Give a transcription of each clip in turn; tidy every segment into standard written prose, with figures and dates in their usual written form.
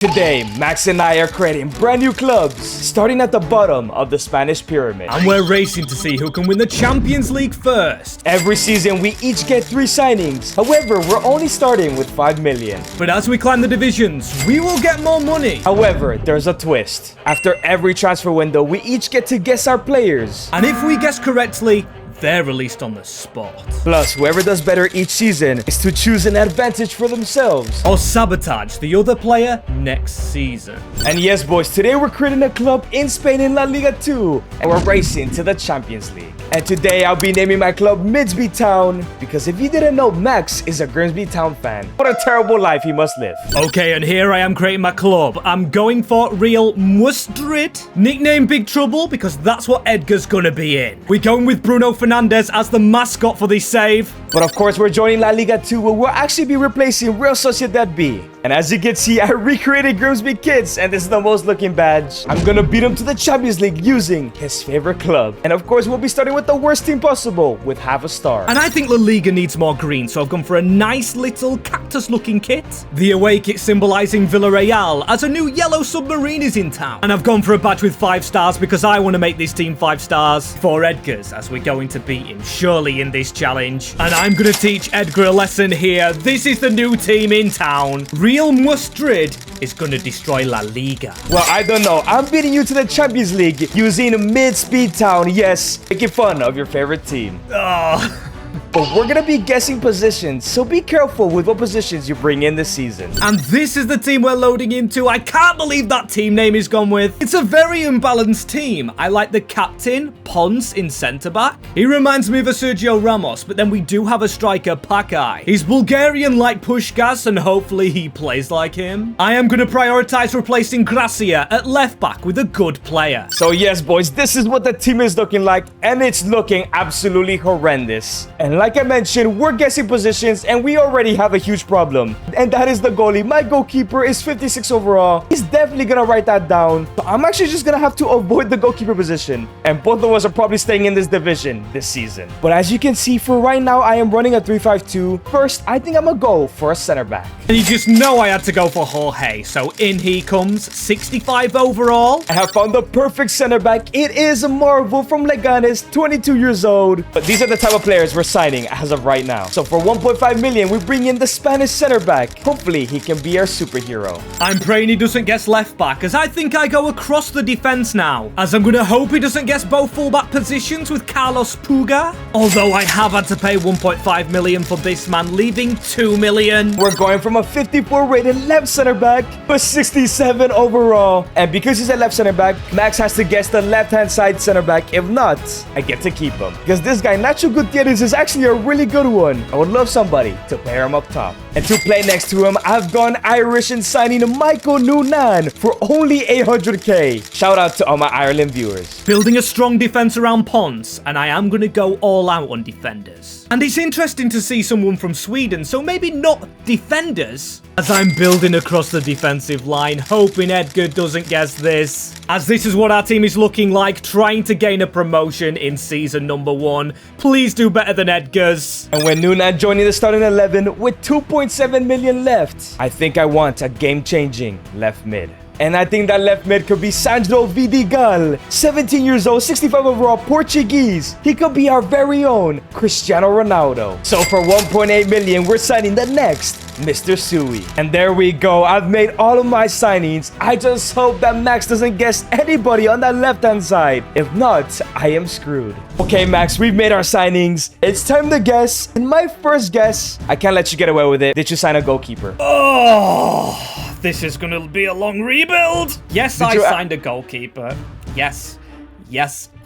Today, Max and I are creating brand new clubs, starting at the bottom of the Spanish pyramid. And we're racing to see who can win the Champions League first. Every season, we each get 3 signings. However, we're only starting with 5 million. But as we climb the divisions, we will get more money. However, there's a twist. After every transfer window, we each get to guess our players. And if we guess correctly, they're released on the spot. Plus, whoever does better each season is to choose an advantage for themselves. Or sabotage the other player next season. And yes, boys, today we're creating a club in Spain in La Liga 2. And we're racing to the Champions League. And today I'll be naming my club Midsby Town. Because if you didn't know, Max is a Grimsby Town fan. What a terrible life he must live. Okay, and here I am creating my club. I'm going for Real Madrid. Nickname Big Trouble because that's what Edgar's gonna be in. We're going with Bruno Fernandes as the mascot for this save. But of course, we're joining La Liga 2 where we'll actually be replacing Real Sociedad B. And as you can see, I recreated Grimsby Kids, and this is the most looking badge. I'm gonna beat him to the Champions League using his favorite club. And of course, we'll be starting with the worst team possible, with half a star. And I think La Liga needs more green, so I've gone for a nice little cactus-looking kit. The away kit symbolizing Villarreal, as a new yellow submarine is in town. And I've gone for a badge with 5 stars because I want to make this team 5 stars for Edgar's, as we're going to beat him surely in this challenge. And I'm going to teach Edgar a lesson here. This is the new team in town. Real Madrid is going to destroy La Liga. Well, I don't know. I'm beating you to the Champions League using Mid-Speed Town. Yes, making fun of your favorite team. Oh. But we're gonna be guessing positions, so be careful with what positions you bring in this season. And this is the team we're loading into. I can't believe that team name is gone with. It's a very unbalanced team. I like the captain, Pons, in centre-back. He reminds me of a Sergio Ramos, but then we do have a striker, Pakai. He's Bulgarian like Pushkas, and hopefully he plays like him. I am gonna prioritize replacing Gracia at left-back with a good player. So yes, boys, this is what the team is looking like, and it's looking absolutely horrendous. And like I mentioned, we're guessing positions, and we already have a huge problem. And that is the goalie. My goalkeeper is 56 overall. He's definitely gonna write that down. So I'm actually just gonna have to avoid the goalkeeper position. And both of us are probably staying in this division this season. But as you can see, for right now, I am running a 3-5-2. First, I think I'm gonna go for a center back. And you just know I had to go for Jorge. So in he comes, 65 overall. I have found the perfect center back. It is a Marvel from Leganes, 22 years old. But these are the type of players we're signing as of right now. So for 1.5 million, we bring in the Spanish center back. Hopefully, he can be our superhero. I'm praying he doesn't guess left back, as I think I go across the defense now, as I'm going to hope he doesn't guess both fullback positions with Carlos Puga. Although I have had to pay 1.5 million for this man, leaving 2 million. We're going from a 54 rated left center back to 67 overall. And because he's a left center back, Max has to guess the left-hand side center back. If not, I get to keep him. Because this guy, Nacho Gutierrez, is actually a really good one. I would love somebody to pair him up top. And to play next to him, I've gone Irish and signing Michael Noonan for only 800k. Shout out to all my Ireland viewers. Building a strong defense around Pons, and I am going to go all out on defenders. And it's interesting to see someone from Sweden, so maybe not defenders, as I'm building across the defensive line, hoping Edgar doesn't guess this, as this is what our team is looking like, trying to gain a promotion in season number 1. Please do better than Edgar's. And when Noonan joining the starting 11 with 2.7 million left, I think I want a game-changing left mid. And I think that left mid could be Sandro Vidigal, 17 years old, 65 overall, Portuguese. He could be our very own Cristiano Ronaldo. So for 1.8 million, we're signing the next Mr. Sui. And there we go. I've made all of my signings. I just hope that Max doesn't guess anybody on that left-hand side. If not, I am screwed. Okay, Max, we've made our signings. It's time to guess. And my first guess, I can't let you get away with it. Did you sign a goalkeeper? Oh, this is going to be a long rebuild. Yes, I signed a goalkeeper. Yes,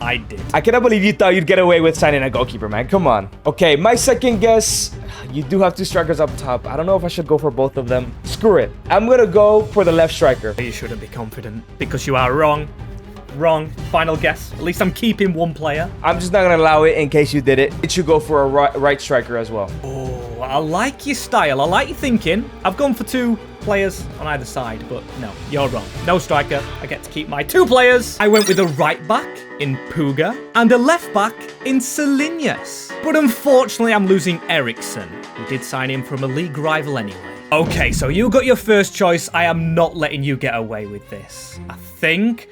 I did. I cannot believe you thought you'd get away with signing a goalkeeper, man. Come on. Okay, my second guess, you do have 2 strikers up top. I don't know if I should go for both of them. Screw it. I'm going to go for the left striker. You shouldn't be confident because you are wrong. Wrong. Final guess. At least I'm keeping one player. I'm just not going to allow it in case you did it. It should go for a right striker as well. Oh, I like your style. I like your thinking. I've gone for 2 players on either side, but no, you're wrong. No striker. I get to keep my 2 players. I went with a right back in Puga and a left back in Salinas. But unfortunately, I'm losing Eriksson. We did sign him from a league rival anyway. Okay, so you got your first choice. I am not letting you get away with this. I think...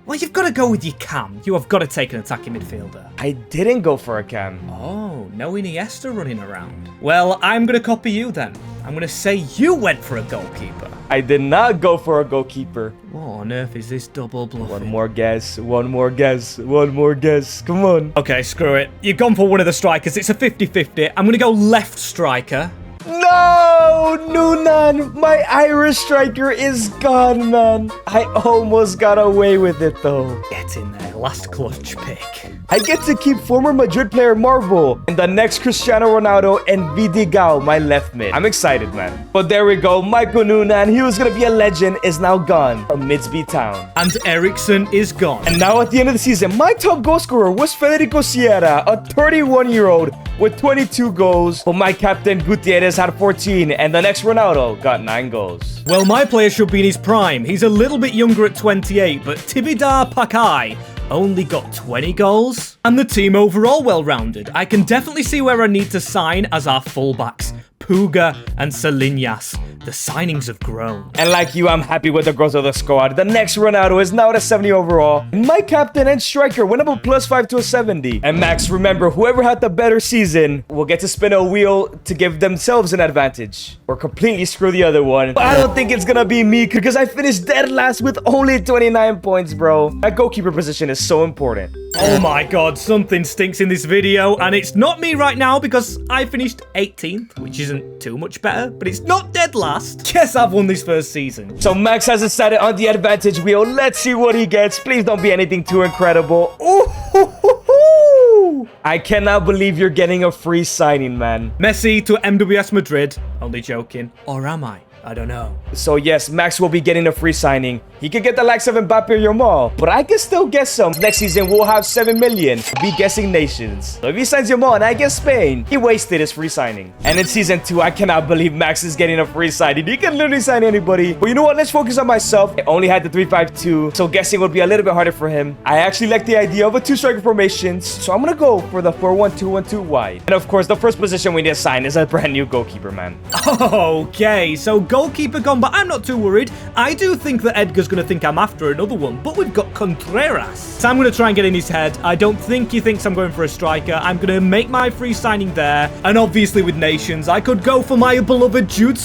Well, you've got to go with your cam. You have got to take an attacking midfielder. I didn't go for a cam. Oh, no Iniesta running around. Well, I'm going to copy you then. I'm going to say you went for a goalkeeper. I did not go for a goalkeeper. What on earth is this double bluffing? One more guess. One more guess. One more guess. Come on. Okay, screw it. You've gone for one of the strikers. It's a 50-50. I'm going to go left striker. No, Nunan, my Irish striker is gone, man. I almost got away with it, though. Get in there, last clutch pick. I get to keep former Madrid player Marvel and the next Cristiano Ronaldo and Vidigal, my left mid. I'm excited, man. But there we go. Michael Nunan, he was going to be a legend, is now gone from Midsby Town. And Eriksson is gone. And now at the end of the season, my top goal scorer was Federico Sierra, a 31-year-old with 22 goals. But my captain Gutierrez had 14, and the next Ronaldo got 9 goals. Well, my player should be in his prime. He's a little bit younger at 28, but Tibidar Pakai only got 20 goals. And the team overall well-rounded. I can definitely see where I need to sign as our fullbacks, Puga and Salinas. The signings have grown. And like you, I'm happy with the growth of the squad. The next Ronaldo is now at a 70 overall. And my captain and striker went up a +5 to a 70. And Max, remember, whoever had the better season will get to spin a wheel to give themselves an advantage. Or completely screw the other one. But I don't think it's gonna be me because I finished dead last with only 29 points, bro. That goalkeeper position is so important. Oh my god, something stinks in this video, and it's not me right now because I finished 18th, which isn't too much better, but it's not dead last. Guess I've won this first season. So Max has decided on the advantage wheel. Let's see what he gets. Please don't be anything too incredible. Ooh, I cannot believe you're getting a free signing, man. Messi to MWS Madrid. Only joking. Or am I? I don't know. So yes, Max will be getting a free signing. He could get the likes of Mbappe or Yamal, but I can still guess some. Next season, we'll have 7 million to be guessing nations. So if he signs Yamal and I guess Spain, he wasted his free signing. And in season 2, I cannot believe Max is getting a free signing. He can literally sign anybody. But you know what? Let's focus on myself. I only had the 3-5-2, so guessing would be a little bit harder for him. I actually like the idea of a 2-striker formations, so I'm gonna go for the 4-1-2-1-2 wide. And of course, the first position we need to sign is a brand new goalkeeper, man. Okay, so goalkeeper gone, but I'm not too worried. I do think that Edgar's going to think I'm after another one, but we've got Contreras. So I'm going to try and get in his head. I don't think he thinks I'm going for a striker. I'm going to make my free signing there. And obviously with nations, I could go for my beloved Jude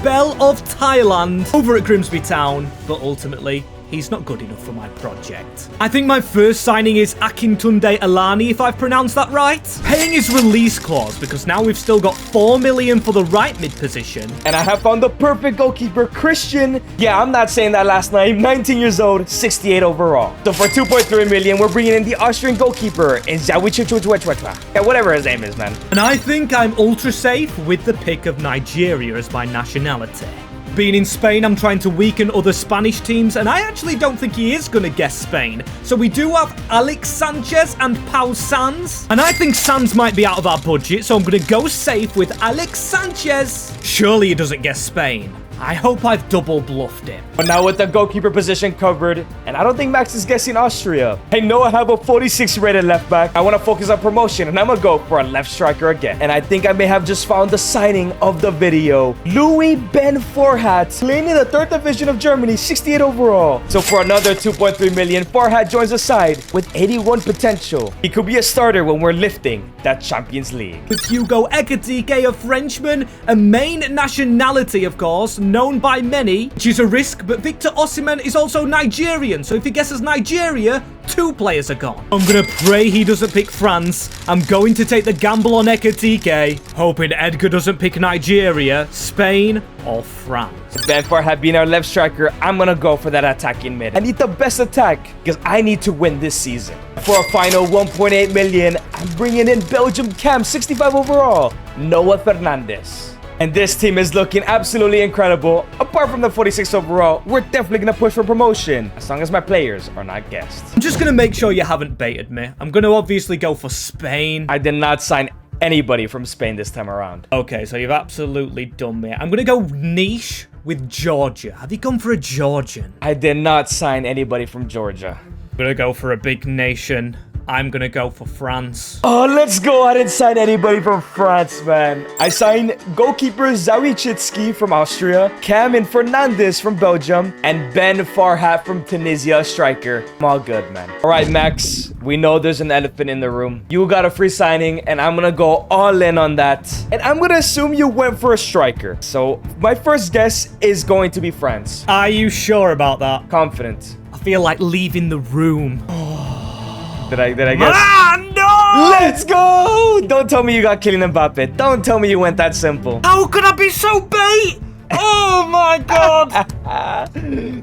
Bell of Thailand over at Grimsby Town, but ultimately, he's not good enough for my project. I think my first signing is Akintunde Alani, if I've pronounced that right. Paying his release clause, because now we've still got 4 million for the right mid position. And I have found the perfect goalkeeper, Christian. Yeah, I'm not saying that last night. 19 years old, 68 overall. So for 2.3 million, we're bringing in the Austrian goalkeeper in Zawichuchuchuchuchua. Yeah, whatever his name is, man. And I think I'm ultra safe with the pick of Nigeria as my nationality. Being in Spain, I'm trying to weaken other Spanish teams, and I actually don't think he is going to guess Spain. So we do have Alex Sanchez and Pau Sanz. And I think Sanz might be out of our budget, so I'm going to go safe with Alex Sanchez. Surely he doesn't guess Spain. I hope I've double bluffed him. But now with the goalkeeper position covered, and I don't think Max is guessing Austria. I know I have a 46 rated left back. I want to focus on promotion, and I'm going to go for a left striker again. And I think I may have just found the signing of the video. Louis Ben Forhat, playing in the 3rd division of Germany, 68 overall. So for another 2.3 million, Forhat joins the side with 81 potential. He could be a starter when we're lifting that Champions League. With Hugo Ekitike, a Frenchman, a main nationality, of course, known by many, which is a risk, but Victor Osimhen is also Nigerian, so if he guesses Nigeria, 2 players are gone. I'm gonna pray he doesn't pick France. I'm going to take the gamble on Ekitike, hoping Edgar doesn't pick Nigeria, Spain, or France. Ben Farhat being our left striker, I'm gonna go for that attacking mid. I need the best attack because I need to win this season. For a final 1.8 million, I'm bringing in Belgium Cam, 65 overall, Noah Fernandes. And this team is looking absolutely incredible. Apart from the 46 overall, we're definitely going to push for promotion, as long as my players are not guessed. I'm just going to make sure you haven't baited me. I'm going to obviously go for Spain. I did not sign anybody from Spain this time around. Okay, so you've absolutely done me. I'm going to go niche with Georgia. Have you gone for a Georgian? I did not sign anybody from Georgia. I'm going to go for a big nation. I'm gonna go for France. Oh, let's go. I didn't sign anybody from France, man. I signed goalkeeper Zawichitsky from Austria, Cam and Fernandez from Belgium, and Ben Farhat from Tunisia, striker. I'm all good, man. All right, Max. We know there's an elephant in the room. You got a free signing, and I'm gonna go all in on that. And I'm gonna assume you went for a striker. So my first guess is going to be France. Are you sure about that? Confident. I feel like leaving the room. Did I guess? Ah, no! Let's go! Don't tell me you got Kylian Mbappe. Don't tell me you went that simple. How could I be so bait? Oh my god!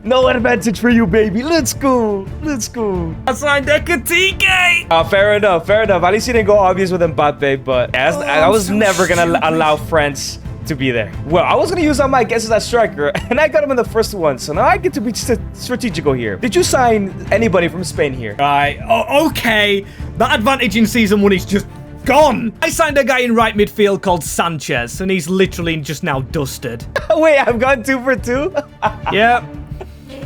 No advantage for you, baby. Let's go. Let's go. I signed Ekatike! Fair enough. Fair enough. At least you didn't go obvious with Mbappe, but I was never going to allow France to be there. Well, I was going to use all my guesses as striker, and I got him in the first one, so now I get to be strategical here. Did you sign anybody from Spain here? Right. Oh, okay. That advantage in season 1 is just gone. I signed a guy in right midfield called Sanchez, and he's literally just now dusted. Wait, I've gone 2 for 2? Yep.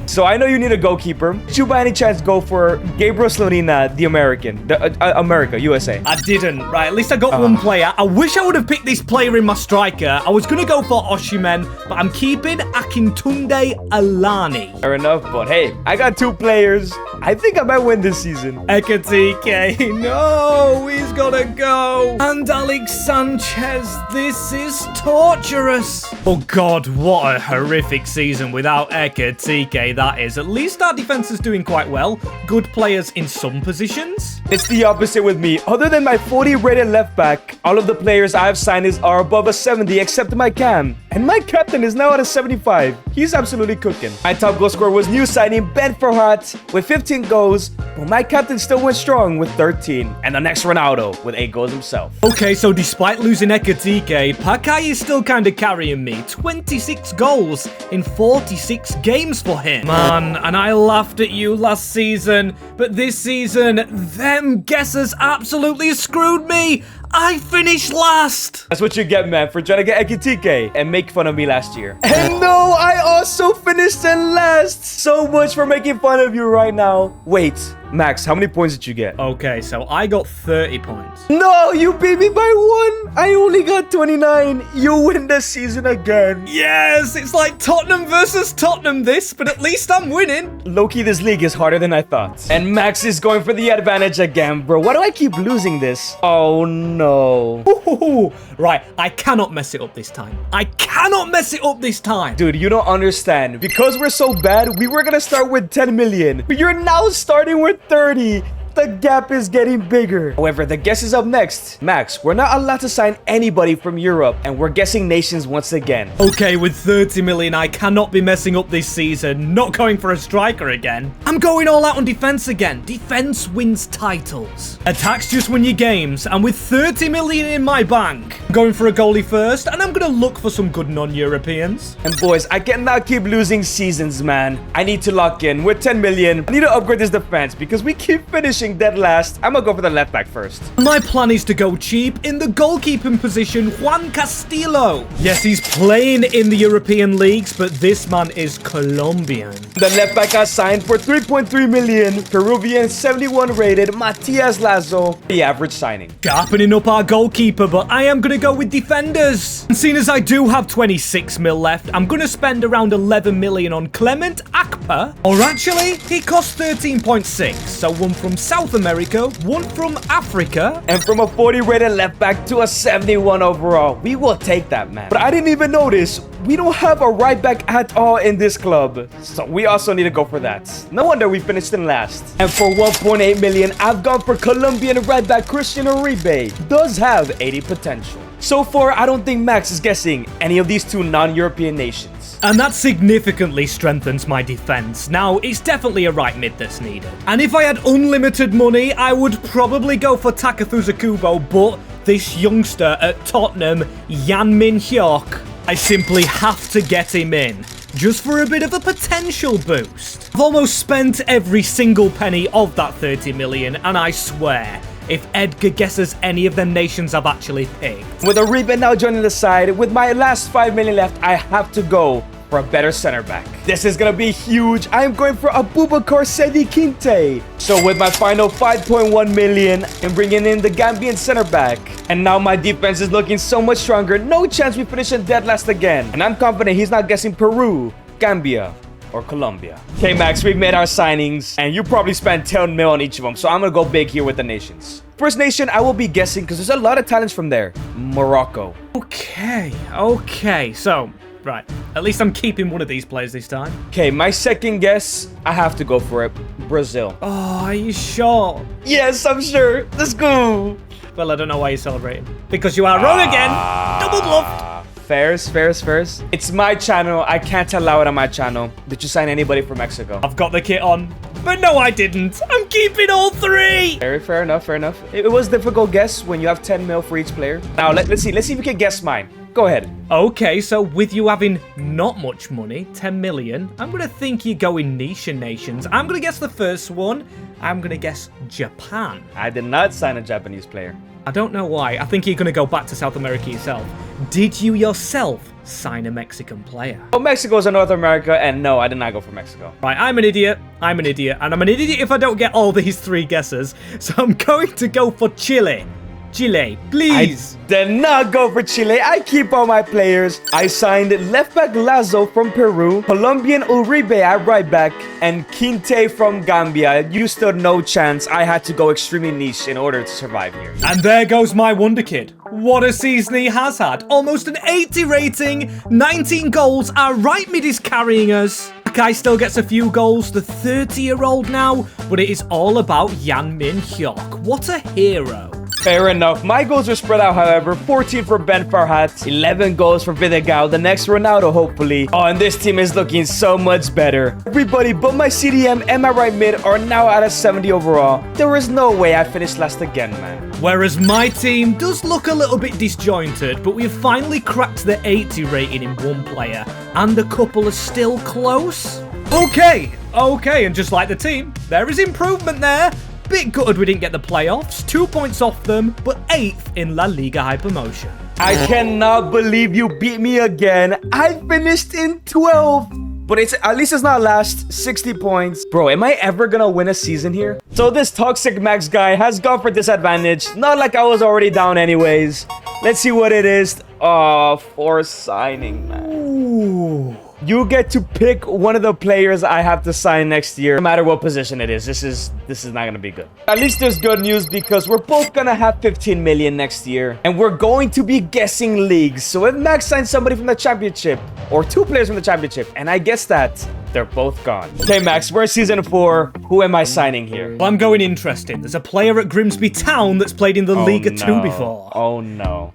So I know you need a goalkeeper. Did you by any chance go for Gabriel Slonina, the American? America, USA. I didn't. Right, at least I got one player. I wish I would have picked this player in my striker. I was going to go for Osimhen, but I'm keeping Akintunde Alani. Fair enough, but hey, I got 2 players. I think I might win this season. Ekatike, no, he's gotta go. And Alex Sanchez, this is torturous. Oh god, what a horrific season without Ekatike that is. At least our defense is doing quite well. Good players in some positions. It's the opposite with me. Other than my 40 rated left back, all of the players I've signed are above a 70 except my Cam. And my captain is now at a 75. He's absolutely cooking. My top goal scorer was new signing Ben Farhat with 15 goals, but my captain still went strong with 13. And the next Ronaldo with 8 goals himself. Okay, so despite losing Ekatike, Pakai is still kind of carrying me. 26 goals in 46 games for him. Man, and I laughed at you last season, but this season, them guessers absolutely screwed me. I finished last. That's what you get, man, for trying to get Ekitike and make fun of me last year. And no, I also finished in last. So much for making fun of you right now. Wait, Max, how many points did you get? Okay, so I got 30 points. No, you beat me by 1. I only got 29. You win the season again. Yes, it's like Tottenham versus Tottenham this, but at least I'm winning. Low-key, this league is harder than I thought. And Max is going for the advantage again, bro. Why do I keep losing this? Oh, no. Ooh, right, I cannot mess it up this time. I cannot mess it up this time. Dude, you don't understand. Because we're so bad, we were gonna start with 10 million. But you're now starting with 30. The gap is getting bigger. However, the guess is up next. Max, we're not allowed to sign anybody from Europe, and we're guessing nations once again. Okay, with 30 million, I cannot be messing up this season. Not going for a striker again. I'm going all out on defense again. Defense wins titles. Attacks just win your games, and with 30 million in my bank, I'm going for a goalie first, and I'm gonna look for some good non-Europeans. And boys, I cannot keep losing seasons, man. I need to lock in with 10 million. I need to upgrade this defense because we keep finishing dead last. I'm gonna go for the left back first. My plan is to go cheap in the goalkeeping position, Juan Castillo. Yes, he's playing in the European leagues, but this man is Colombian. The left back got signed for 3.3 million. Peruvian 71 rated Matias Lazo. The average signing. Sharpening up our goalkeeper, but I am gonna go with defenders. And seeing as I do have 26 mil left, I'm gonna spend around 11 million on Clement Akpa. Or actually, he costs 13.6, so one from South America, one from Africa. And from a 40 rated left back to a 71 overall. We will take that, man. But I didn't even notice, we don't have a right back at all in this club. So we also need to go for that. No wonder we finished in last. And for 1.8 million, I've gone for Colombian right back Christian Uribe. Does have 80 potential. So far, I don't think Max is guessing any of these 2 non-European nations. And that significantly strengthens my defense. Now, it's definitely a right mid that's needed. And if I had unlimited money, I would probably go for Takefusa Kubo, but this youngster at Tottenham, Jan Min Hyuk, I simply have to get him in, just for a bit of a potential boost. I've almost spent every single penny of that 30 million, and I swear, if Edgar guesses any of them nations I've actually picked. With Uribe now joining the side, with my last 5 million left, I have to go for a better center back. This is gonna be huge. I'm going for Abubakar Sedi Kinte. So with my final 5.1 million, I'm bringing in the Gambian center back. And now my defense is looking so much stronger. No chance we finish in dead last again. And I'm confident he's not guessing Peru, Gambia, or Colombia. Okay, Max, we've made our signings, and you probably spent 10 mil on each of them, so I'm gonna go big here with the nations. First nation, I will be guessing, because there's a lot of talents from there. Morocco. Okay, so, right, at least I'm keeping one of these players this time. Okay, my second guess, I have to go for it. Brazil. Oh, are you sure? Yes, I'm sure. Let's go. Well, I don't know why you're celebrating. Because you are wrong again. Double bluffed. Fairs. It's my channel. I can't allow it on my channel. Did you sign anybody from Mexico? I've got the kit on. But no, I didn't. I'm keeping all three. Fair enough. It was a difficult guess when you have 10 mil for each player. Now, let's see if you can guess mine. Go ahead. Okay, so with you having not much money, 10 million, I'm going to think you're going niche nations. I'm going to guess the first one. I'm going to guess Japan. I did not sign a Japanese player. I don't know why. I think you're going to go back to South America yourself. Did you yourself sign a Mexican player? Well, Mexico is in North America, and no, I did not go for Mexico. Right, I'm an idiot, and I'm an idiot if I don't get all these three guesses. So I'm going to go for Chile. Chile, please. I did not go for Chile. I keep all my players. I signed left back Lazo from Peru, Colombian Uribe at right back, and Kinte from Gambia. You stood no chance. I had to go extremely niche in order to survive here. And there goes my wonder kid. What a season he has had. Almost an 80 rating, 19 goals. Our right mid is carrying us. Kai still gets a few goals, the 30-year-old now, but it is all about Jan Min Hyuk. What a hero. Fair enough. My goals are spread out, however. 14 for Ben Farhat, 11 goals for Vidigal, the next Ronaldo, hopefully. Oh, and this team is looking so much better. Everybody but my CDM and my right mid are now at a 70 overall. There is no way I finished last again, man. Whereas my team does look a little bit disjointed, but we've finally cracked the 80 rating in one player, and a couple are still close. Okay, and just like the team, there is improvement there. Bit gutted we didn't get the playoffs, 2 points off them, but 8th in La Liga Hypermotion. I cannot believe you beat me again. I finished in 12th. But at least it's not last. 60 points. Bro, am I ever gonna win a season here? So this Toxic Max guy has gone for disadvantage. Not like I was already down anyways. Let's see what it is. Oh, for signing, man. Ooh. You get to pick one of the players I have to sign next year, no matter what position it is. This is not gonna be good. At least there's good news because we're both gonna have 15 million next year, and we're going to be guessing leagues. So if Max signs somebody from the championship, or 2 players from the championship, and I guess that, they're both gone. Okay, Max, we're in season 4. Who am I signing here? Well, I'm going interesting. There's a player at Grimsby Town that's played in the Liga 2 before. Oh no.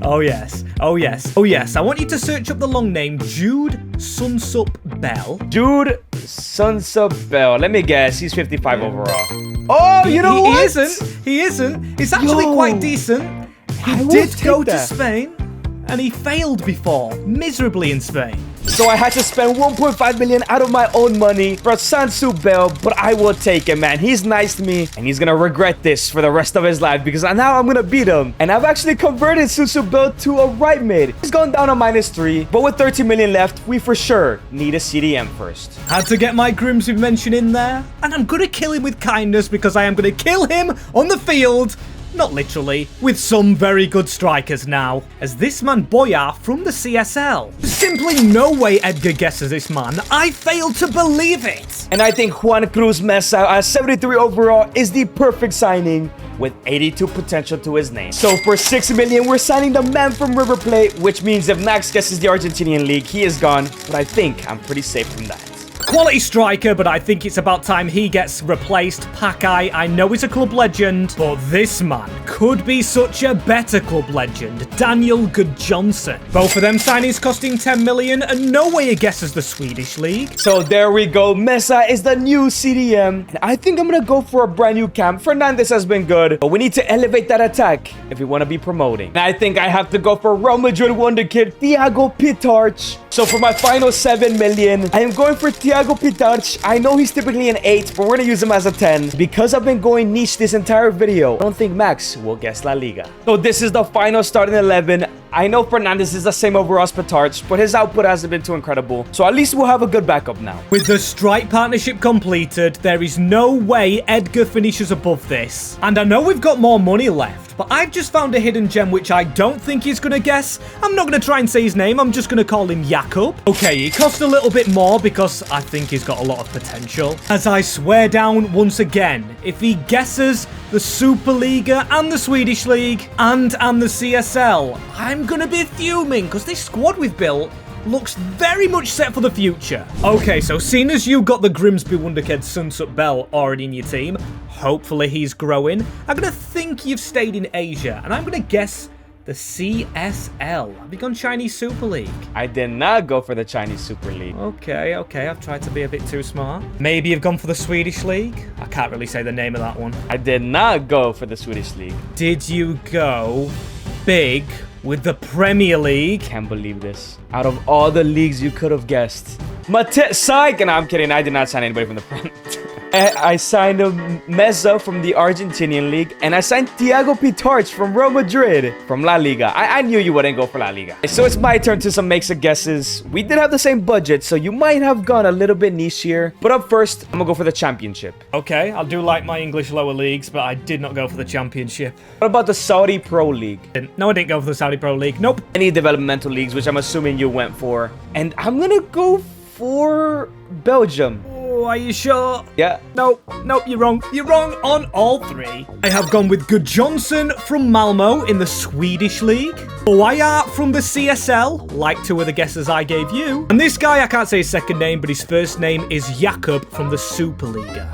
Oh yes. I want you to search up the long name Jude Sunsup Bell. Jude Sunsup Bell. Let me guess. He's 55 overall. Oh, you know what? He isn't. He's actually quite decent. He did go to Spain, and he failed before, miserably in Spain. So I had to spend 1.5 million out of my own money for Sansu Bell, but I will take him, man. He's nice to me, and he's gonna regret this for the rest of his life because now I'm gonna beat him. And I've actually converted Sansu Bell to a right mid. He's gone down to -3, but with 30 million left, we for sure need a CDM first. Had to get my Grimsby mention in there, and I'm gonna kill him with kindness because I am gonna kill him on the field. Not literally, with some very good strikers now, as this man Boya from the CSL. Simply no way Edgar guesses this man. I fail to believe it. And I think Juan Cruz Mesa at 73 overall is the perfect signing with 82 potential to his name. So for 6 million, we're signing the man from River Plate, which means if Max guesses the Argentinian league, he is gone. But I think I'm pretty safe from that. Quality striker, but I think it's about time he gets replaced. Pakai, I know he's a club legend, but this man could be such a better club legend. Daniel Gudjonsson. Both of them signings costing 10 million, and no way he guesses the Swedish league. So there we go. Mesa is the new CDM, and I think I'm gonna go for a brand new camp. Fernandez has been good, but we need to elevate that attack if we want to be promoting. And I think I have to go for Real Madrid wonder kid Thiago Pitarch. So for my final 7 million, I am going for Thiago Thiago Pitarch. I know he's typically an 8, but we're going to use him as a 10. Because I've been going niche this entire video, I don't think Max will guess La Liga. So this is the final starting 11. I know Fernandes is the same overall as Pitarch, but his output hasn't been too incredible. So at least we'll have a good backup now. With the strike partnership completed, there is no way Edgar finishes above this. And I know we've got more money left, but I've just found a hidden gem which I don't think he's going to guess. I'm not going to try and say his name, I'm just going to call him Jakob. Okay, he cost a little bit more because I think he's got a lot of potential. As I swear down once again, if he guesses the Superliga and the Swedish League and the CSL, I'm going to be fuming because this squad we've built looks very much set for the future. Okay, so seeing as you got the Grimsby Wonderkid Sunsup Bell already in your team, hopefully he's growing. I'm going to think you've stayed in Asia, and I'm going to guess the CSL. Have you gone Chinese Super League? I did not go for the Chinese Super League. Okay, I've tried to be a bit too smart. Maybe you've gone for the Swedish League? I can't really say the name of that one. I did not go for the Swedish League. Did you go big with the Premier League? Can't believe this. Out of all the leagues you could have guessed. Psych! No, I'm kidding. I did not sign anybody from the front. I signed Meza from the Argentinian League, and I signed Thiago Pitarch from Real Madrid from La Liga. I knew you wouldn't go for La Liga. So it's my turn to make some guesses. We did have the same budget, so you might have gone a little bit niche here. But up first, I'm gonna go for the championship. Okay, I'll do like my English lower leagues, but I did not go for the championship. What about the Saudi Pro League? No, I didn't go for the Saudi Pro League. Nope. Any developmental leagues, which I'm assuming you went for. And I'm gonna go for Belgium. Oh, are you sure? Yeah. Nope, you're wrong. You're wrong on all three. I have gone with Good Johnson from Malmo in the Swedish League, Boyart from the CSL, like two of the guesses I gave you, and this guy, I can't say his second name, but his first name is Jakob from the Superliga.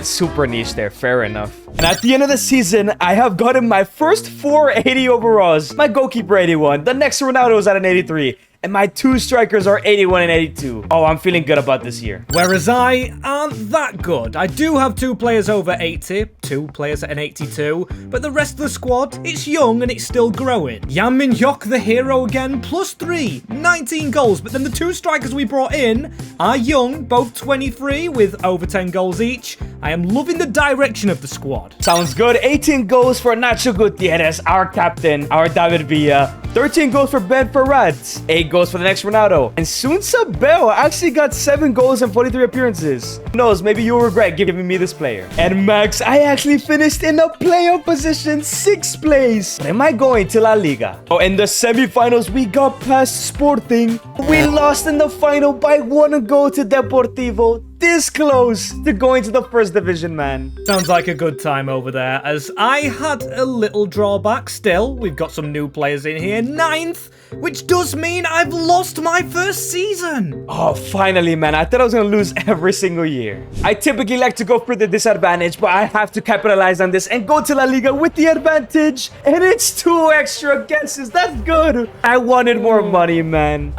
Super niche there, fair enough. And at the end of the season, I have gotten my first 480 overalls. My goalkeeper 81, the next Ronaldo is at an 83. And my two strikers are 81 and 82. Oh, I'm feeling good about this year. Whereas I aren't that good. I do have two players over 80, two players at an 82, but the rest of the squad, it's young and it's still growing. Jan Minhyok, the hero again, +3, 19 goals, but then the two strikers we brought in are young, both 23 with over 10 goals each. I am loving the direction of the squad. Sounds good. 18 goals for Nacho Gutierrez, our captain, our David Villa. 13 goals for Ben Ferrat. 8 goals for the next Ronaldo. And Sunsup Bell actually got 7 goals and 43 appearances. Who knows, maybe you'll regret giving me this player. And Max, I actually finished in the playoff position, 6th place. But am I going to La Liga? Oh, in the semifinals, we got past Sporting. We lost in the final by 1 goal to Deportivo. This close to going to the first division, man. Sounds like a good time over there, as I had a little drawback. Still, we've got some new players in here. 9th, which does mean I've lost my first season. Oh, finally, man. I thought I was gonna lose every single year. I typically like to go for the disadvantage, but I have to capitalize on this and go to La Liga with the advantage. And it's 2 extra guesses. That's good. I wanted more money, man.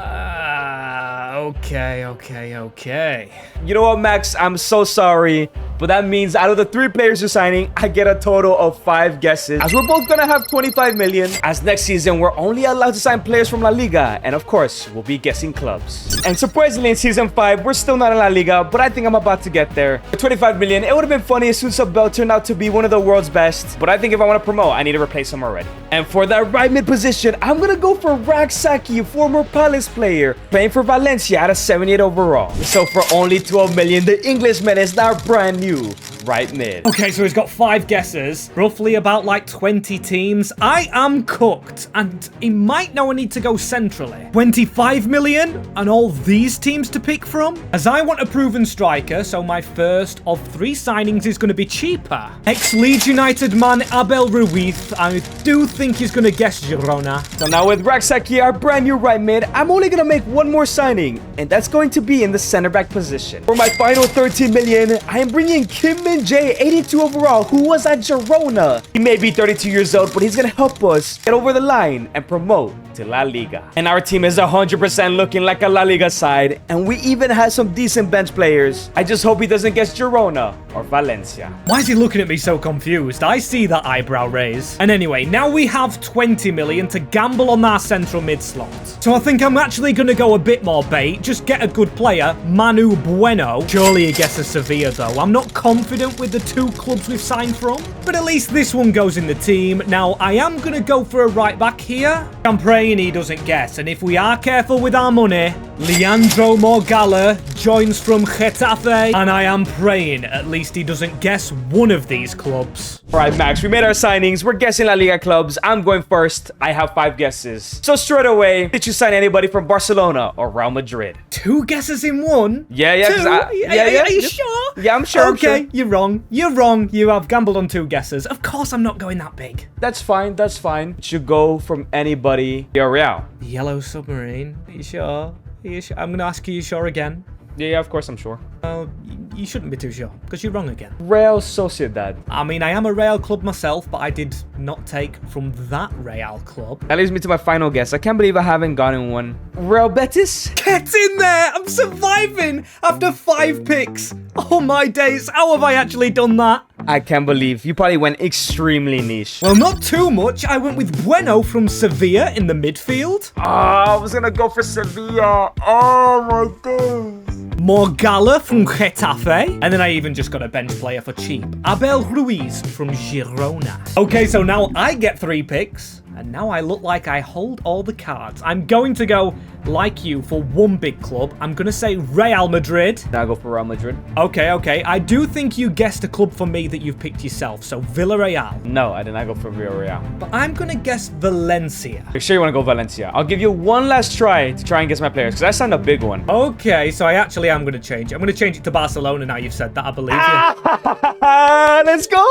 Okay. You know what, Max? I'm so sorry, but that means out of the 3 players you're signing, I get a total of 5 guesses. As we're both gonna have 25 million, as next season, we're only allowed to sign players from La Liga, and of course, we'll be guessing clubs. And surprisingly, in season 5, we're still not in La Liga, but I think I'm about to get there. For 25 million, it would have been funny if Sunsup Bell turned out to be one of the world's best, but I think if I want to promote, I need to replace him already. And for that right mid position, I'm gonna go for Raksaki, a former Palace player, playing for Valencia at a 78 overall. So for only 12 million, the Englishman is now brand new right mid. Okay, so he's got 5 guesses, roughly about like 20 teams. I am cooked, and he might know I need to go centrally. 25 million and all these teams to pick from? As I want a proven striker, so my first of 3 signings is going to be cheaper. Ex-Leeds United man Abel Ruiz, I do think he's going to guess Girona. So now with Raksaki, our brand new right mid, I'm only going to make 1 more signing, and that's going to be in the center back position. For my final 13 million, I am bringing Kim Min-jae, 82 overall, who was at Girona. He may be 32 years old, but he's going to help us get over the line and promote to La Liga. And our team is 100% looking like a La Liga side, and we even have some decent bench players. I just hope he doesn't guess Girona or Valencia. Why is he looking at me so confused? I see that eyebrow raise. And anyway, now we have 20 million to gamble on our central mid slot. So I think I'm actually going to go a bit more bait. Just get a good player, Manu Bueno. Surely he guesses Sevilla though. I'm not confident with the two clubs we've signed from, but at least this one goes in the team. Now, I am going to go for a right back here. I'm praying he doesn't guess. And if we are careful with our money, Leandro Morgalla joins from Getafe. And I am praying at least he doesn't guess one of these clubs. All right, Max, we made our signings. We're guessing La Liga clubs. I'm going first. I have 5 guesses. So straight away, did you sign anybody from Barcelona or Real Madrid? 2 guesses in one? Yeah. Are you sure? Yeah, I'm sure. Okay, I'm sure. you're wrong. You're wrong. You have gambled on 2 guesses. Of course I'm not going that big. That's fine. That's fine. It should go from anybody. Real. Yellow Submarine. Are you sure? I'm going to ask you sure again. Yeah, of course I'm sure. Oh, you shouldn't be too sure, because you're wrong again. Real Sociedad. I mean, I am a Real club myself, but I did not take from that Real club. That leads me to my final guess. I can't believe I haven't gotten one. Real Betis? Get in there! I'm surviving after 5 picks. Oh my days, how have I actually done that? I can't believe. You probably went extremely niche. Well, not too much. I went with Bueno from Sevilla in the midfield. Oh, I was gonna go for Sevilla. Oh my days. Morgalla from Getafe. And then I even just got a bench player for cheap. Abel Ruiz from Girona. Okay, so now I get 3 picks. And now I look like I hold all the cards. I'm going to go, like you, for one big club. I'm going to say Real Madrid. Now I go for Real Madrid. Okay. I do think you guessed a club for me that you've picked yourself. So Villarreal. No, I did not go for Villarreal. But I'm going to guess Valencia. Make sure you want to go Valencia. I'll give you one last try to try and guess my players, because I signed a big one. Okay, so I actually am going to change it. I'm going to change it to Barcelona now you've said that. I believe you. Let's go.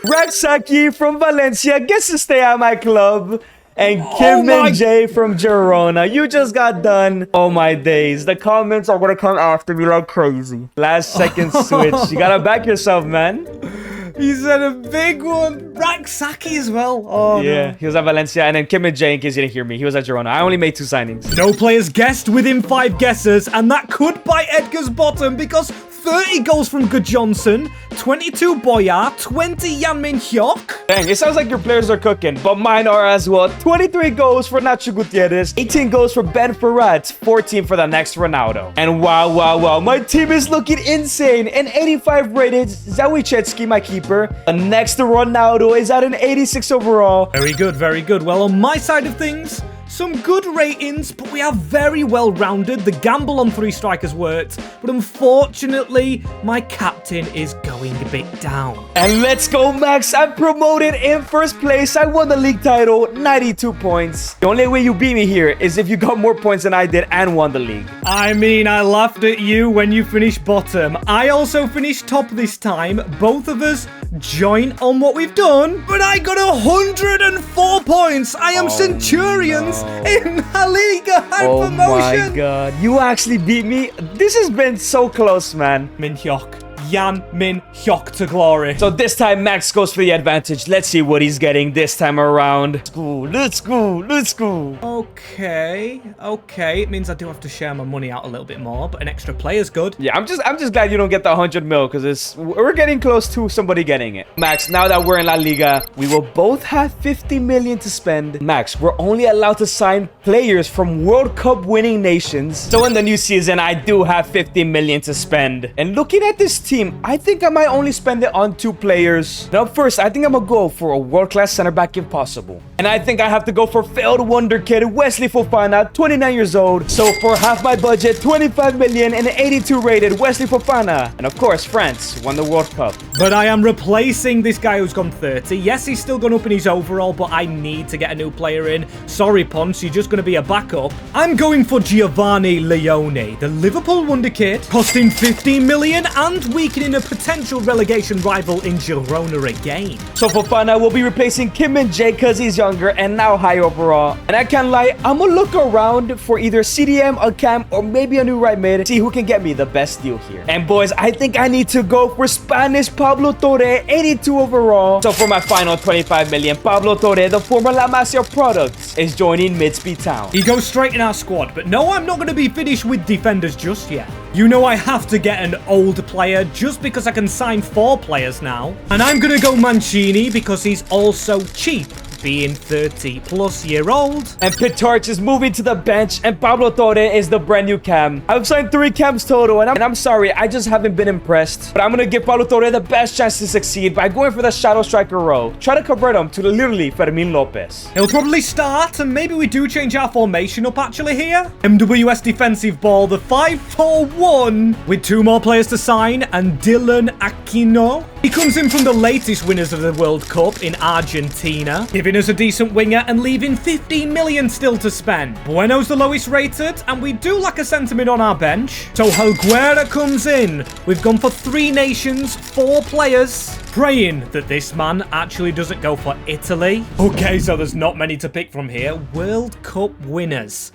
Raksaki from Valencia gets to stay at my club. And Kim and Jay from Girona. You just got done. Oh my days. The comments are gonna come after me like crazy. Last second switch. You gotta back yourself, man. He said a big one. Raksaki as well. Oh, yeah, no. He was at Valencia. And then Kim and Jay, in case you didn't hear me, he was at Girona. I only made 2 signings. No players guessed within 5 guesses. And that could bite Edgar's bottom because 30 goals from Johnson, 22 Boyar, 20 Jan Hyok. Dang, it sounds like your players are cooking, but mine are as well. 23 goals for Nacho Gutierrez, 18 goals for Ben Ferrat, 14 for the next Ronaldo. And wow, my team is looking insane. An 85 rated Zawicecki, my keeper. The next Ronaldo is at an 86 overall. Very good. Well, on my side of things, some good ratings, but we are very well rounded. The gamble on 3 strikers worked, but unfortunately, my captain is going a bit down. And let's go, Max. I'm promoted in first place. I won the league title, 92 points. The only way you beat me here is if you got more points than I did and won the league. I mean, I laughed at you when you finished bottom. I also finished top this time. Both of us join on what we've done, but I got 104 points. I am Centurions in La Liga high promotion. Oh my god, you actually beat me. This has been so close, man. Min Hyok. Jan Min Hyok to glory. So this time Max goes for the advantage. Let's see what he's getting this time around. Let's go. Okay. It means I do have to share my money out a little bit more, but an extra player's good. Yeah, I'm just glad you don't get the 100 mil, because we're getting close to somebody getting it. Max, now that we're in La Liga, we will both have 50 million to spend. Max, we're only allowed to sign players from World Cup winning nations. So in the new season, I do have 50 million to spend. And looking at this team, I think I might only spend it on 2 players. Now first, I think I'm gonna go for a world-class center back if possible. And I think I have to go for failed wonder kid Wesley Fofana, 29 years old. So for half my budget, 25 million and an 82 rated Wesley Fofana. And of course, France won the World Cup. But I am replacing this guy who's gone 30. Yes, he's still gone up in his overall, but I need to get a new player in. Sorry, Ponce, you're just gonna be a backup. I'm going for Giovanni Leone, the Liverpool wonder kid, costing 15 million and weakening a potential relegation rival in Girona again. So Fofana will be replacing Kim and Jay because he's younger and now high overall. And I can't lie, I'm gonna look around for either CDM, a cam, or maybe a new right mid. See who can get me the best deal here. And boys, I think I need to go for Spanish Pablo Torre, 82 overall. So for my final 25 million, Pablo Torre, the former La Masia product, is joining Midspeed Town. He goes straight in our squad, but no, I'm not going to be finished with defenders just yet. You know I have to get an old player just because I can sign 4 players now. And I'm going to go Mancini because he's also cheap, being 30-plus-year-old. And Pitarch is moving to the bench, and Pablo Torre is the brand new cam. I've signed 3 cams total, and I'm sorry, I just haven't been impressed. But I'm gonna give Pablo Torre the best chance to succeed by going for the shadow striker role. Try to convert him to literally Fermin Lopez. He'll probably start, and maybe we do change our formation up actually here. MWS defensive ball, the 5-4-1, with 2 more players to sign, and Dylan Aquino. He comes in from the latest winners of the World Cup in Argentina, giving us a decent winger and leaving 15 million still to spend. Bueno's the lowest rated, and we do lack a sentiment on our bench. So Helguera comes in. We've gone for 3 nations, 4 players, praying that this man actually doesn't go for Italy. Okay, so there's not many to pick from here. World Cup winners.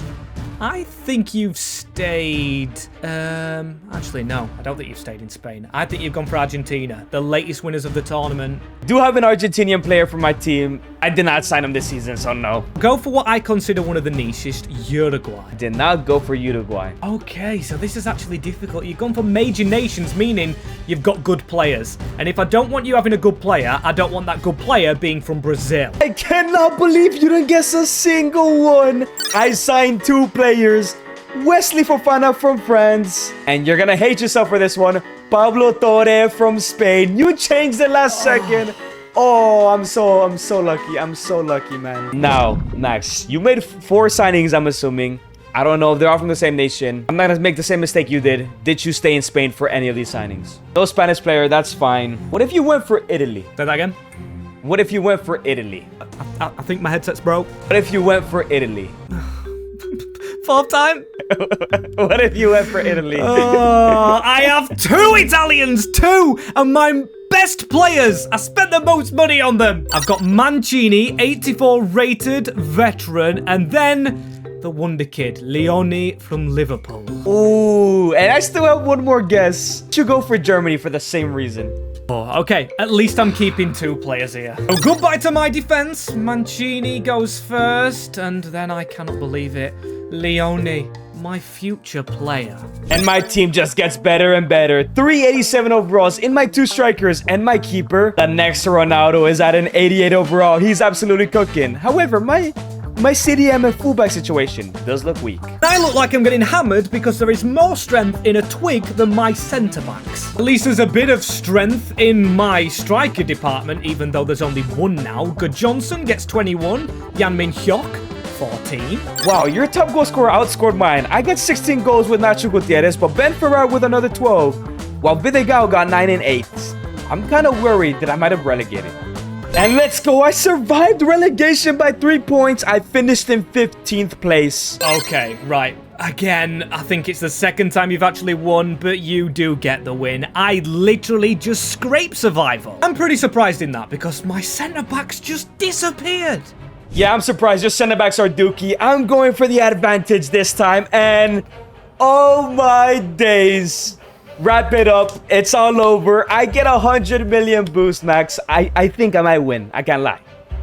I think you've stayed... actually, no. I don't think you've stayed in Spain. I think you've gone for Argentina, the latest winners of the tournament. Do have an Argentinian player for my team. I did not sign him this season, so no. Go for what I consider one of the nichest, Uruguay. Did not go for Uruguay. Okay, so this is actually difficult. You've gone for major nations, meaning you've got good players. And if I don't want you having a good player, I don't want that good player being from Brazil. I cannot believe you didn't guess a single one. I signed 2 players. Wesley Fofana from France. And you're gonna hate yourself for this one. Pablo Torre from Spain. You changed it last second. Oh, I'm so lucky. I'm so lucky, man. Now, Max, you made 4 signings, I'm assuming. I don't know if they're all from the same nation. I'm not gonna make the same mistake you did. Did you stay in Spain for any of these signings? No Spanish player, that's fine. What if you went for Italy? Say that again? What if you went for Italy? I think my headset's broke. What if you went for Italy? 4th time? What if you went for Italy? Oh, I have 2 Italians, 2, and my best players. I spent the most money on them. I've got Mancini, 84 rated veteran, and then the wonder kid, Leone from Liverpool. Ooh, and I still have one more guess. You go for Germany for the same reason. Oh, okay, at least I'm keeping 2 players here. Oh, goodbye to my defense. Mancini goes first, and then I cannot believe it. Leone, my future player. And my team just gets better and better. 387 overalls in my 2 strikers and my keeper. The next Ronaldo is at an 88 overall. He's absolutely cooking. However, my CDM and fullback situation does look weak. I look like I'm getting hammered because there is more strength in a twig than my centre-backs. At least there's a bit of strength in my striker department, even though there's only 1 now. Good Johnson gets 21. Jan Min Hyuk, 14. Wow, your top goal scorer outscored mine. I got 16 goals with Nacho Gutierrez, but Ben Ferrer with another 12, while Vidigal got 9 and 8. I'm kind of worried that I might have relegated. And let's go. I survived relegation by 3 points. I finished in 15th place. Okay, right. Again, I think it's the 2nd time you've actually won, but you do get the win. I literally just scraped survival. I'm pretty surprised in that because my centre-backs just disappeared. Yeah, I'm surprised. Your center-backs are dookie. I'm going for the advantage this time, and oh my days. Wrap it up. It's all over. I get 100 million boost, Max. I think I might win. I can't lie.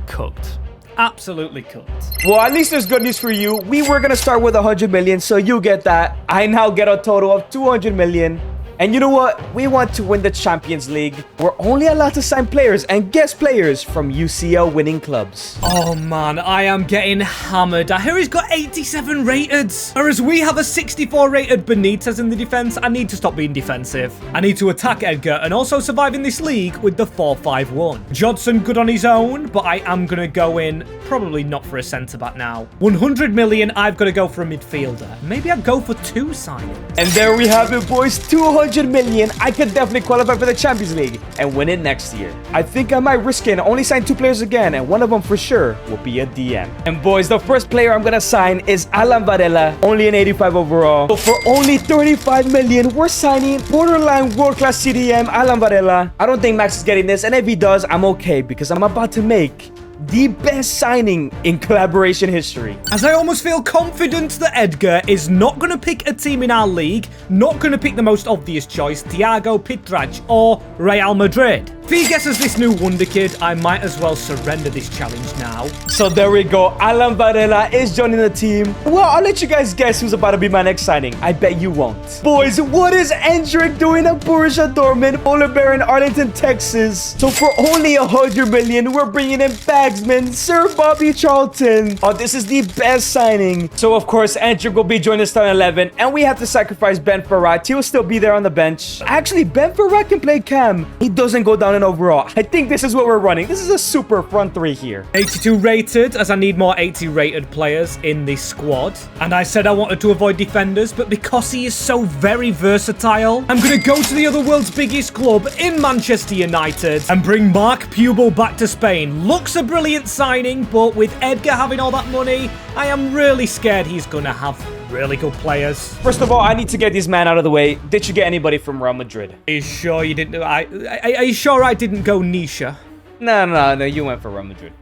Cooked. Absolutely cooked. Well, at least there's good news for you. We were going to start with 100 million, so you get that. I now get a total of 200 million. And you know what? We want to win the Champions League. We're only allowed to sign players and guest players from UCL winning clubs. Oh man, I am getting hammered. I hear he's got 87 rated. Whereas we have a 64 rated Benitez in the defense. I need to stop being defensive. I need to attack Edgar and also survive in this league with the 4-5-1. Jodson good on his own, but I am going to go in probably not for a centre-back now. 100 million, I've got to go for a midfielder. Maybe I'll go for 2 signings. And there we have it, boys. 200 million. I could definitely qualify for the Champions League and win it next year. I think I might risk it and only sign 2 players again, and one of them for sure will be a DM. And boys, the first player I'm gonna sign is Alan Varela, only an 85 overall. So for only 35 million, we're signing borderline world-class CDM Alan Varela. I don't think Max is getting this, and if he does, I'm okay because I'm about to make the best signing in collaboration history. As I almost feel confident that Edgar is not going to pick a team in our league, not going to pick the most obvious choice, Thiago Petrach or Real Madrid. If he guesses this new wonder kid, I might as well surrender this challenge now. So there we go. Alan Varela is joining the team. Well, I'll let you guys guess who's about to be my next signing. I bet you won't. Boys, what is Endrick doing at Borussia Dortmund, Polar Bear in Arlington, Texas? So for only 100 million, we're bringing in Bagsman, Sir Bobby Charlton. Oh, this is the best signing. So of course, Endrick will be joining the starting 11, and we have to sacrifice Ben Ferrat. He'll still be there on the bench. Actually, Ben Ferrat can play cam. He doesn't go down in overall. I think this is what we're running. This is a super front three here. 82 rated, as I need more 80 rated players in this squad. And I said I wanted to avoid defenders, but because he is so very versatile, I'm going to go to the other world's biggest club in Manchester United and bring Mark Pubel back to Spain. Looks a brilliant signing, but with Edgar having all that money, I am really scared he's going to have really good players. First of all, I need to get this man out of the way. Did you get anybody from Real Madrid? Are you sure you didn't? Are you sure I didn't go Nisha? No, you went for Real Madrid.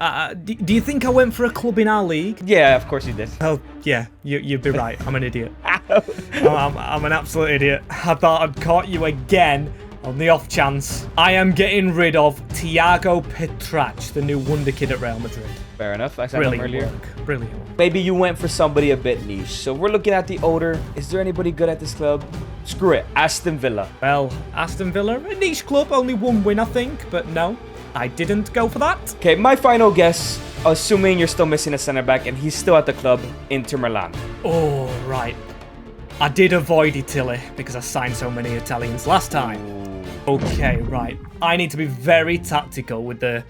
Do you think I went for a club in our league? Yeah, of course you did. Oh, yeah, you'd be right. I'm an idiot. I'm an absolute idiot. I thought I'd caught you again on the off chance. I am getting rid of Thiago Petrach, the new wonder kid at Real Madrid. Fair enough. I said him earlier. Brilliant work. Maybe you went for somebody a bit niche. So we're looking at the older. Is there anybody good at this club? Screw it. Aston Villa. Well, Aston Villa, a niche club, only one win, I think. But no, I didn't go for that. Okay, my final guess, assuming you're still missing a center back and he's still at the club, Inter Milan. Oh, right. I did avoid Italy because I signed so many Italians last time. Okay, right. I need to be very tactical with the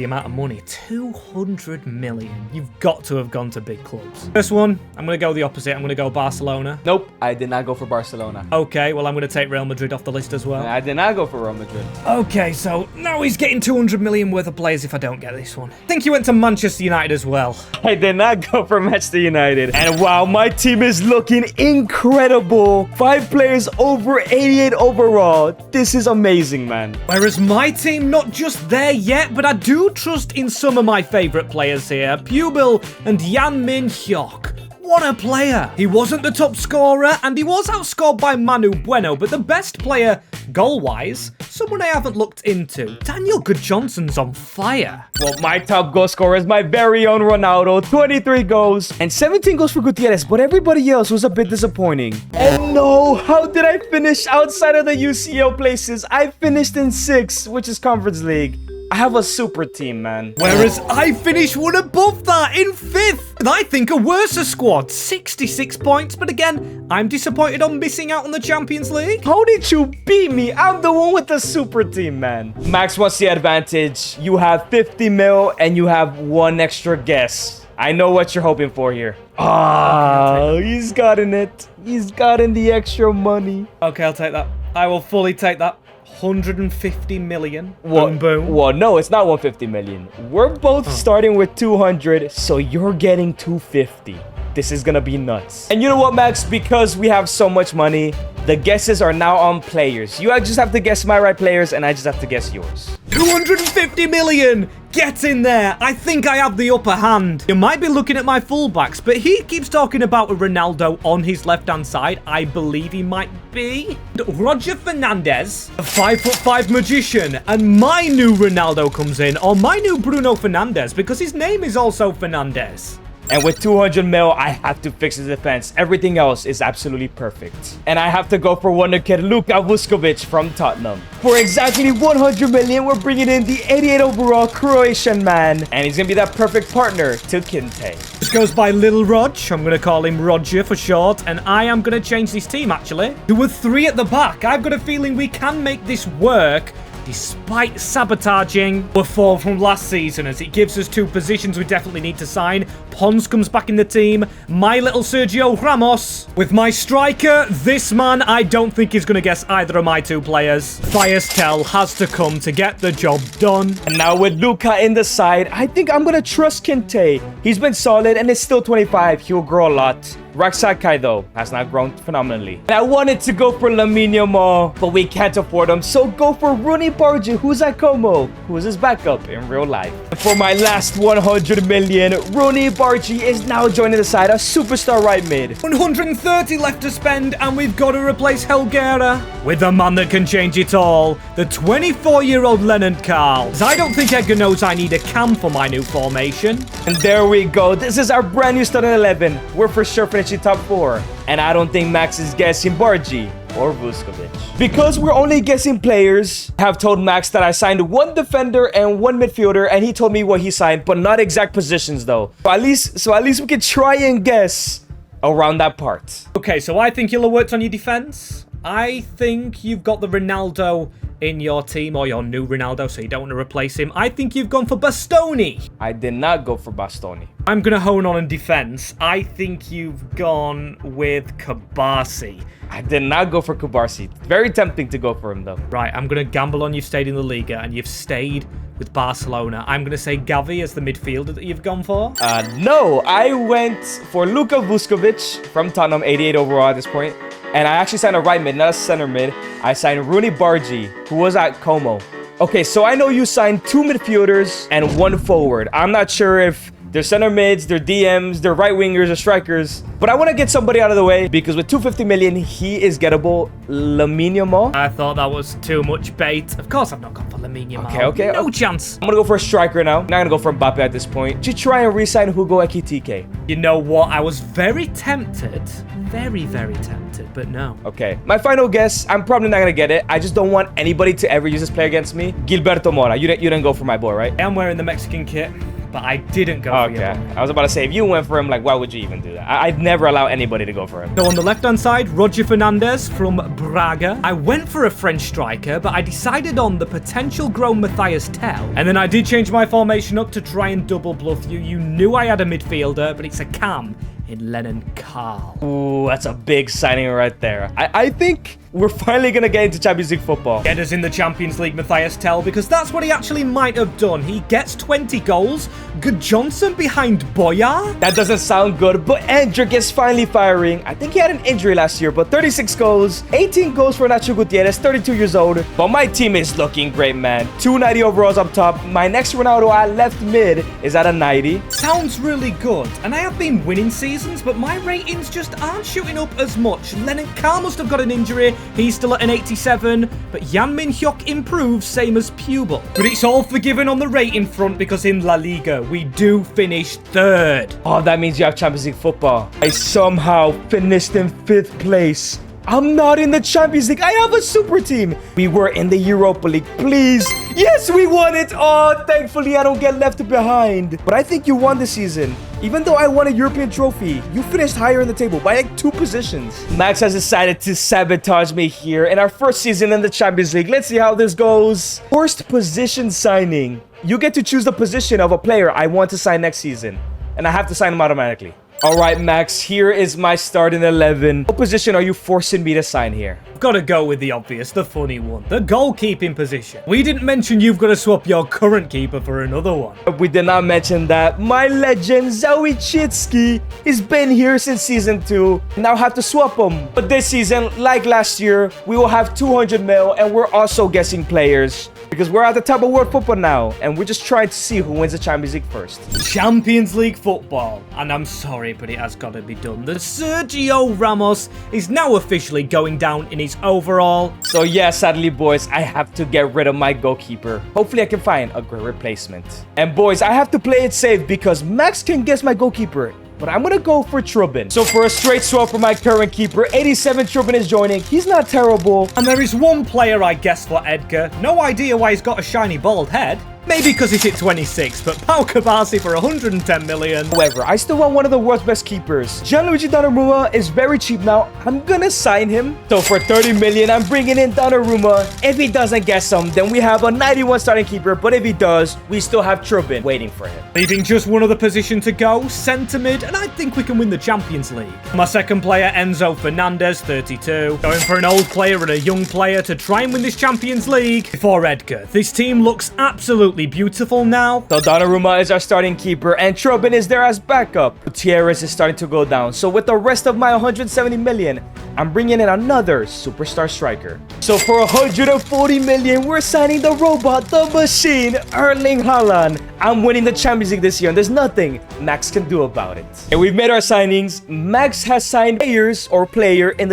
amount of money. 200 million. You've got to have gone to big clubs. First one, I'm going to go the opposite. I'm going to go Barcelona. Nope, I did not go for Barcelona. Okay, well, I'm going to take Real Madrid off the list as well. I did not go for Real Madrid. Okay, so now he's getting 200 million worth of players if I don't get this one. I think he went to Manchester United as well. I did not go for Manchester United. And wow, my team is looking incredible. 5 players over 88 overall. This is amazing, man. Whereas my team, not just there yet, but I do trust in some of my favorite players here. Pubel and Jan Min Hyuk. What a player. He wasn't the top scorer, and he was outscored by Manu Bueno, but the best player, goal-wise, someone I haven't looked into. Daniel Goodjonson's on fire. Well, my top goal scorer is my very own Ronaldo. 23 goals and 17 goals for Gutierrez, but everybody else was a bit disappointing. And no, how did I finish outside of the UCL places? I finished in 6th, which is Conference League. I have a super team, man. Whereas I finished one above that in 5th. And I think a worse squad. 66 points. But again, I'm disappointed on missing out on the Champions League. How did you beat me? I'm the one with the super team, man. Max wants the advantage. You have 50 mil and you have 1 extra guess. I know what you're hoping for here. Oh, he's gotten it. He's gotten the extra money. Okay, I'll take that. I will fully take that. 150 million. Boom, boom. Well, no, it's not 150 million. We're both starting with 200, so you're getting 250. This is gonna be nuts. And you know what, Max? Because we have so much money, the guesses are now on players. You just have to guess my right players, and I just have to guess yours. 250 million! Get in there! I think I have the upper hand. You might be looking at my fullbacks, but he keeps talking about a Ronaldo on his left-hand side. I believe he might be. Roger Fernandez, a 5'5" magician, and my new Ronaldo comes in, or my new Bruno Fernandes, because his name is also Fernandez. And with 200 mil, I have to fix the defense. Everything else is absolutely perfect. And I have to go for wonder kid Luka Vuskovic from Tottenham. For exactly 100 million, we're bringing in the 88 overall Croatian man. And he's going to be that perfect partner to Kinte. This goes by Little Rog. I'm going to call him Roger for short. And I am going to change this team, actually. There were 3 at the back. I've got a feeling we can make this work. Despite sabotaging the 4 from last season, as it gives us 2 positions we definitely need to sign. Pons comes back in the team. My little Sergio Ramos. With my striker, this man, I don't think he's going to guess either of my 2 players. Firestel has to come to get the job done. And now with Luka in the side, I think I'm going to trust Kinte. He's been solid and is still 25. He'll grow a lot. Raksakai, though, has not grown phenomenally. And I wanted to go for Lamine Yamal, but we can't afford him. So go for Rooney Bargi, who's at Como, who is his backup in real life. And for my last 100 million, Rooney Bargi is now joining the side, a superstar right mid. 130 left to spend, and we've got to replace Helguera with the man that can change it all, the 24-year-old Lennon Carl. I don't think Edgar knows I need a cam for my new formation. And there we go. This is our brand new starting 11. We're for sure finishing top 4. And I don't think Max is guessing Bargi or Vuskovic. Because we're only guessing players, I have told Max that I signed 1 defender and 1 midfielder, and he told me what he signed, but not exact positions though. So at least we can try and guess around that part. Okay, so I think you'll have worked on your defense. I think you've got the Ronaldo in your team, or your new Ronaldo, so you don't want to replace him. I think you've gone for Bastoni. I did not go for Bastoni. I'm going to hone on in defense. I think you've gone with Kabasi. I did not go for Kubarsi. Very tempting to go for him, though. Right, I'm going to gamble on you've stayed in the Liga, and you've stayed with Barcelona. I'm going to say Gavi as the midfielder that you've gone for. No, I went for Luka Vuskovic from Tottenham, 88 overall at this point. And I actually signed a right mid, not a center mid. I signed Rooney Bargi, who was at Como. Okay, so I know you signed 2 midfielders and 1 forward. I'm not sure if they're center mids, they're DMs, they're right wingers, or strikers. But I want to get somebody out of the way because with 250 million, he is gettable. Lamine Yamal. I thought that was too much bait. Of course, I've not gone for Lamine Yamal. Okay. No chance. I'm going to go for a striker now. I'm not going to go for Mbappe at this point. To try and re-sign Hugo Ekitike. You know what? I was very tempted. Very, very tempted, but no. Okay. My final guess, I'm probably not going to get it. I just don't want anybody to ever use this player against me. Gilberto Mora. You didn't go for my boy, right? I am wearing the Mexican kit, but I didn't go for Okay. you. I was about to say, if you went for him, like, why would you even do that? I'd never allow anybody to go for him. So on the left-hand side, Roger Fernandez from Braga. I went for a French striker, but I decided on the potential grown Matthias Tell. And then I did change my formation up to try and double bluff you. You knew I had a midfielder, but it's a cam in Lennon Carl. Ooh, that's a big signing right there. I think we're finally going to get into Champions League football. Get us in the Champions League, Matthias Tell, because that's what he actually might have done. He gets 20 goals. Good Johnson behind Boyar. That doesn't sound good, but Endrick is finally firing. I think he had an injury last year, but 36 goals, 18 goals for Nacho Gutierrez, 32 years old. But my team is looking great, man. 290 overalls up top. My next Ronaldo at left mid is at a 90. Sounds really good, and I have been winning seasons, but my ratings just aren't shooting up as much. Lennon Carl must have got an injury. He's still at an 87, but Jan Min-hyuk improves, same as Pubel. But it's all forgiven on the rating front because in La Liga, we do finish 3rd. Oh, that means you have Champions League football. I somehow finished in 5th place. I'm not in the Champions League. I have a super team. We were in the Europa League. Please. Yes, we won it. Oh, thankfully, I don't get left behind. But I think you won this season. Even though I won a European trophy, you finished higher in the table by like 2 positions. Max has decided to sabotage me here in our first season in the Champions League. Let's see how this goes. First position signing. You get to choose the position of a player I want to sign next season. And I have to sign him automatically. All right, Max, here is my starting 11. What position are you forcing me to sign here? I've got to go with the obvious, the funny one, the goalkeeping position. We didn't mention you've got to swap your current keeper for another one. We did not mention that my legend, Zawicicki, has been here since season 2. Now have to swap him. But this season, like last year, we will have 200 mil, and we're also guessing players. Because we're at the top of world football now, and we're just trying to see who wins the Champions League first. Champions League football, and I'm sorry, but it has got to be done. The Sergio Ramos is now officially going down in his overall. So yeah, sadly, boys, I have to get rid of my goalkeeper. Hopefully, I can find a great replacement. And boys, I have to play it safe because Max can guess my goalkeeper. But I'm going to go for Trubin. So for a straight swap for my current keeper, 87 Trubin is joining. He's not terrible. And there is one player I guess for Edgar. No idea why he's got a shiny bald head. Maybe because he's hit 26, but Pau Kabasi for 110 million. However, I still want one of the world's best keepers. Gianluigi Donnarumma is very cheap now. I'm gonna sign him. So for 30 million, I'm bringing in Donnarumma. If he doesn't get some, then we have a 91 starting keeper. But if he does, we still have Trubin waiting for him. Leaving just one other position to go, centre mid, and I think we can win the Champions League. My second player, Enzo Fernandez, 32. Going for an old player and a young player to try and win this Champions League. Before Edgar, this team looks absolutely absolutely beautiful now. So Donnarumma is our starting keeper, and Trubin is there as backup. Gutierrez is starting to go down. So with the rest of my 170 million, I'm bringing in another superstar striker. So for 140 million, we're signing the robot, the machine, Erling Haaland. I'm winning the Champions League this year, and there's nothing Max can do about it. And we've made our signings. Max has signed player in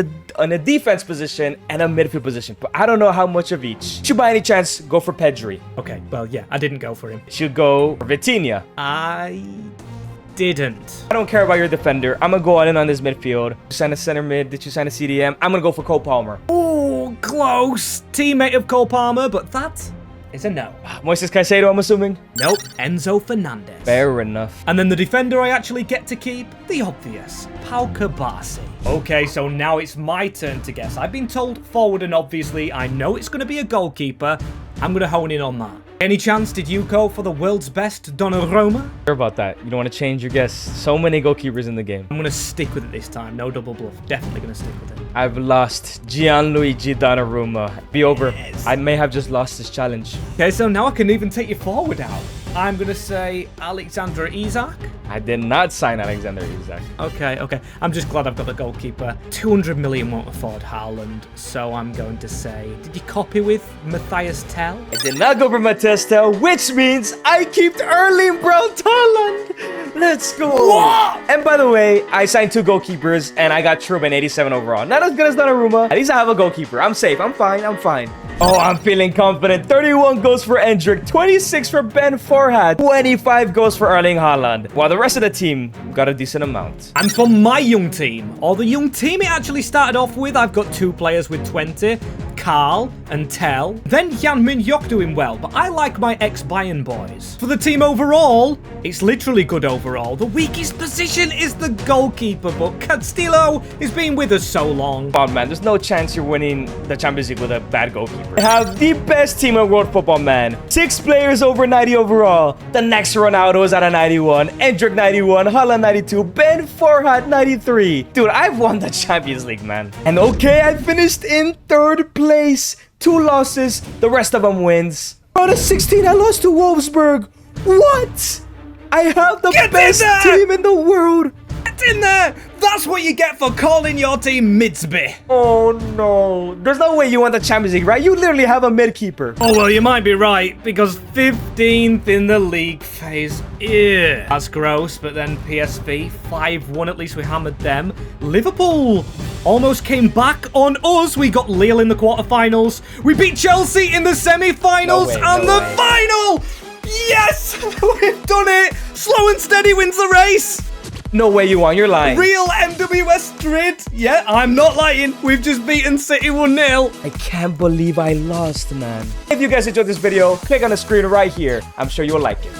a defense position and a midfield position, but I don't know how much of each. Should by any chance go for Pedri? Okay, well, yeah, I didn't go for him. Should go for Vitinha? I didn't. I don't care about your defender. I'm gonna go all in on this midfield. Did you sign a center mid? Did you sign a CDM? I'm gonna go for Cole Palmer. Oh, close. Teammate of Cole Palmer, but that is a no. Moises Caicedo, I'm assuming? Nope, Enzo Fernandez. Fair enough. And then the defender I actually get to keep, the obvious, Pau Kabasi. Okay, so now it's my turn to guess. I've been told forward, and obviously I know it's going to be a goalkeeper. I'm going to hone in on that. Any chance did you go for the world's best Donnarumma? Sure about that. You don't want to change your guess. So many goalkeepers in the game. I'm going to stick with it this time. No double bluff. Definitely going to stick with it. I've lost Gianluigi Donnarumma. Be over. Yes. I may have just lost this challenge. Okay, so now I can even take you forward out. I'm going to say Alexander Isak. I did not sign Alexander Isak. Okay. I'm just glad I've got the goalkeeper. 200 million won't afford Haaland, so I'm going to say, did you copy with Matthias Tell? I did not go for Matthias Tell, which means I kept Erling Braut Haaland. Let's go. What? And by the way, I signed 2 goalkeepers, and I got Trubin 87 overall. Not as good as Donnarumma. At least I have a goalkeeper. I'm safe. I'm fine. Oh, I'm feeling confident. 31 goes for Endrick, 26 for Ben Forhat, 25 goes for Erling Haaland, while the rest of the team got a decent amount. And for my young team, or the young team it actually started off with, I've got 2 players with 20, Carl and Tell. Then Jan Min-hyuk doing well, but I like my ex-Bayern boys. For the team overall, it's literally good overall. The weakest position is the goalkeeper, but Castillo has been with us so long. Come on, man, there's no chance you're winning the Champions League with a bad goalkeeper. I have the best team in world football, man. 6 players over 90 overall. The next Ronaldo is at a 91, Endrick 91, Haaland 92, Ben Forhat 93. Dude, I've won the Champions League, man. And okay, I finished in 3rd place. 2 losses, the rest of them wins. Out of 16, I lost to Wolfsburg. What? I have the best team in the world. Get in there! That's what you get for calling your team Midsby. Oh no. There's no way you won the Champions League, right? You literally have a mid-keeper. Oh, well, you might be right, because 15th in the league phase. Ew. That's gross, but then PSV, 5-1, at least we hammered them. Liverpool almost came back on us. We got Lille in the quarterfinals. We beat Chelsea in the semi-finals, the final! Yes! We've done it! Slow and steady wins the race! No way you won, you're lying. Real MWS Drid. Yeah, I'm not lying. We've just beaten City 1-0. I can't believe I lost, man. If you guys enjoyed this video, click on the screen right here. I'm sure you'll like it.